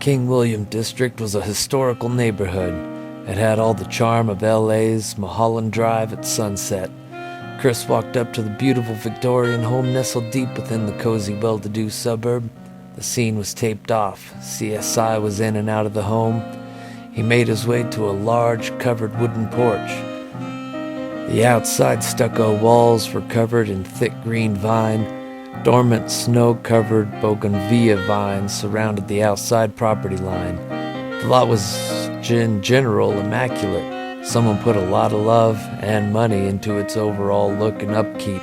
King William District was a historical neighborhood. It had all the charm of LA's Mulholland Drive at sunset. Chris walked up to the beautiful Victorian home nestled deep within the cozy, well-to-do suburb. The scene was taped off. CSI was in and out of the home. He made his way to a large, covered wooden porch. The outside stucco walls were covered in thick green vine. Dormant, snow-covered bougainvillea vines surrounded the outside property line. The lot was, in general, immaculate. Someone put a lot of love and money into its overall look and upkeep.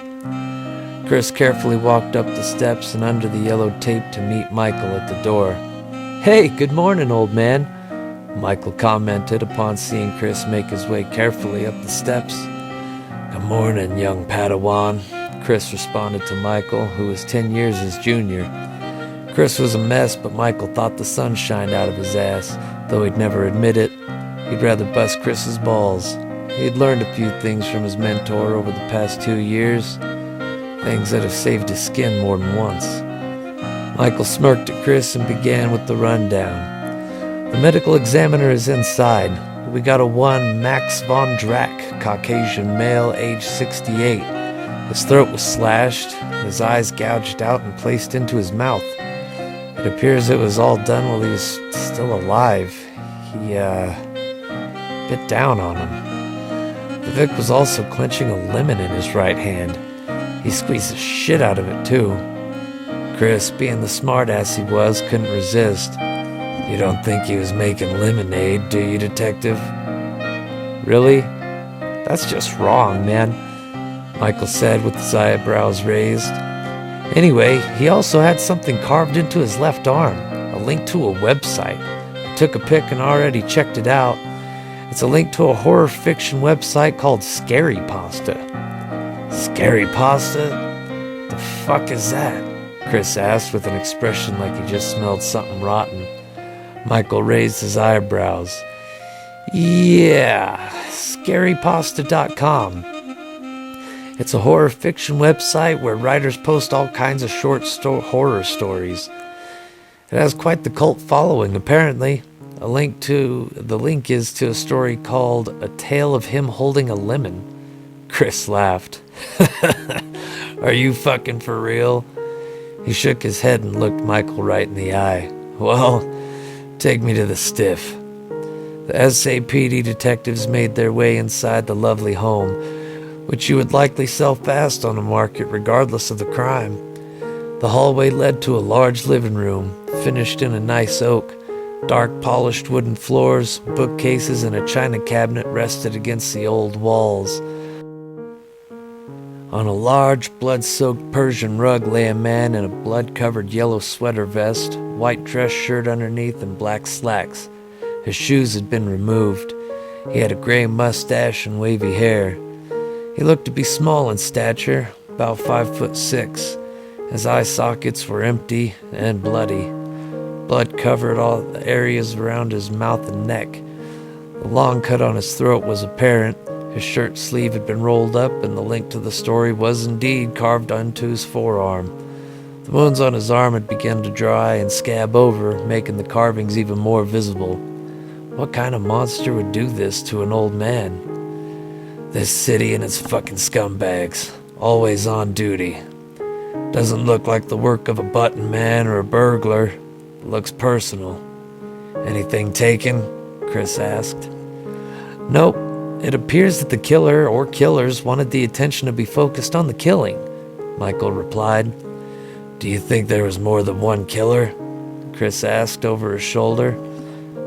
Chris carefully walked up the steps and under the yellow tape to meet Michael at the door. "Hey, good morning, old man," Michael commented upon seeing Chris make his way carefully up the steps. "Good morning, young Padawan," Chris responded to Michael, who was 10 years his junior. Chris was a mess, but Michael thought the sun shined out of his ass, though he'd never admit it. He'd rather bust Chris's balls. He'd learned a few things from his mentor over the past 2 years, things that have saved his skin more than once. Michael smirked at Chris and began with the rundown. "The medical examiner is inside. We got a one Max von Drack, Caucasian male, age 68. His throat was slashed, his eyes gouged out and placed into his mouth. It appears it was all done while he was still alive. He, bit down on him. The Vic was also clenching a lemon in his right hand. He squeezed the shit out of it, too." Chris, being the smartass he was, couldn't resist. "You don't think he was making lemonade, do you, detective?" "Really? That's just wrong, man," Michael said with his eyebrows raised. "Anyway, he also had something carved into his left arm, a link to a website. I took a pic and already checked it out. It's a link to a horror fiction website called Scary Pasta." "Scary Pasta? The fuck is that?" Chris asked with an expression like he just smelled something rotten. Michael raised his eyebrows. "Yeah, scarypasta.com. It's a horror fiction website where writers post all kinds of short horror stories. It has quite the cult following, apparently. The link is to a story called A Tale of Him Holding a Lemon." Chris laughed. "Are you fucking for real?" He shook his head and looked Michael right in the eye. "Well, take me to the stiff." The SAPD detectives made their way inside the lovely home, which you would likely sell fast on the market regardless of the crime. The hallway led to a large living room, finished in a nice oak. Dark polished wooden floors, bookcases, and a china cabinet rested against the old walls. On a large, blood-soaked Persian rug lay a man in a blood-covered yellow sweater vest, white dress shirt underneath, and black slacks. His shoes had been removed. He had a gray mustache and wavy hair. He looked to be small in stature, about 5'6". His eye sockets were empty and bloody. Blood covered all the areas around his mouth and neck. The long cut on his throat was apparent. His shirt sleeve had been rolled up, and the link to the story was indeed carved onto his forearm. The wounds on his arm had begun to dry and scab over, making the carvings even more visible. What kind of monster would do this to an old man? This city and its fucking scumbags, always on duty. Doesn't look like the work of a button man or a burglar. It looks personal. "Anything taken?" Chris asked. "Nope. It appears that the killer or killers wanted the attention to be focused on the killing," Michael replied. "Do you think there was more than one killer?" Chris asked over his shoulder.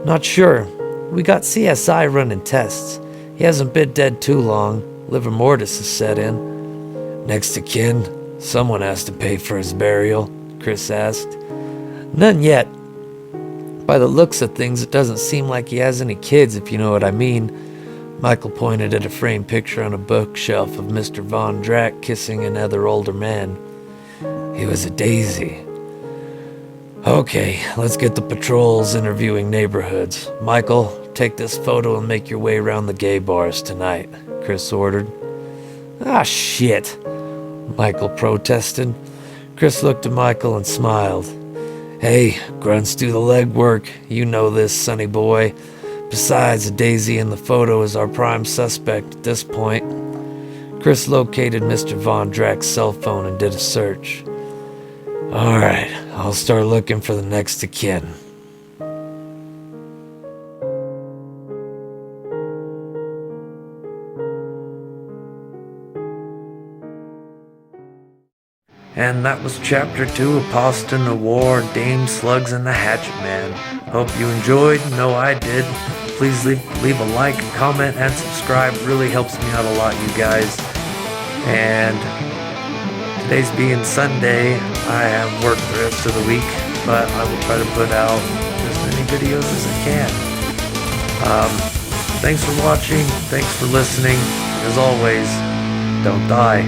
"Not sure. We got CSI running tests. He hasn't been dead too long. Livor mortis has set in." "Next to kin? Someone has to pay for his burial?" Chris asked. "None yet. By the looks of things, it doesn't seem like he has any kids, if you know what I mean." Michael pointed at a framed picture on a bookshelf of Mr. Von Drack kissing another older man. "He was a daisy." "Okay, let's get the patrols interviewing neighborhoods. Michael, take this photo and make your way around the gay bars tonight," Chris ordered. "Ah, shit," Michael protested. Chris looked at Michael and smiled. Hey, grunts do the legwork. You know this, sonny boy. Besides, Daisy in the photo is our prime suspect at this point. Chris located Mr. Von Drack's cell phone and did a search. Alright, I'll start looking for the next of kin. And that was Chapter 2 of Pasta Noir, Dame Slugs and the Hatchet Man. Hope you enjoyed. No, I did. Please leave a like, comment, and subscribe. Really helps me out a lot, you guys. And today's being Sunday, I have work the rest of the week, but I will try to put out as many videos as I can. Thanks for watching. Thanks for listening. As always, don't die.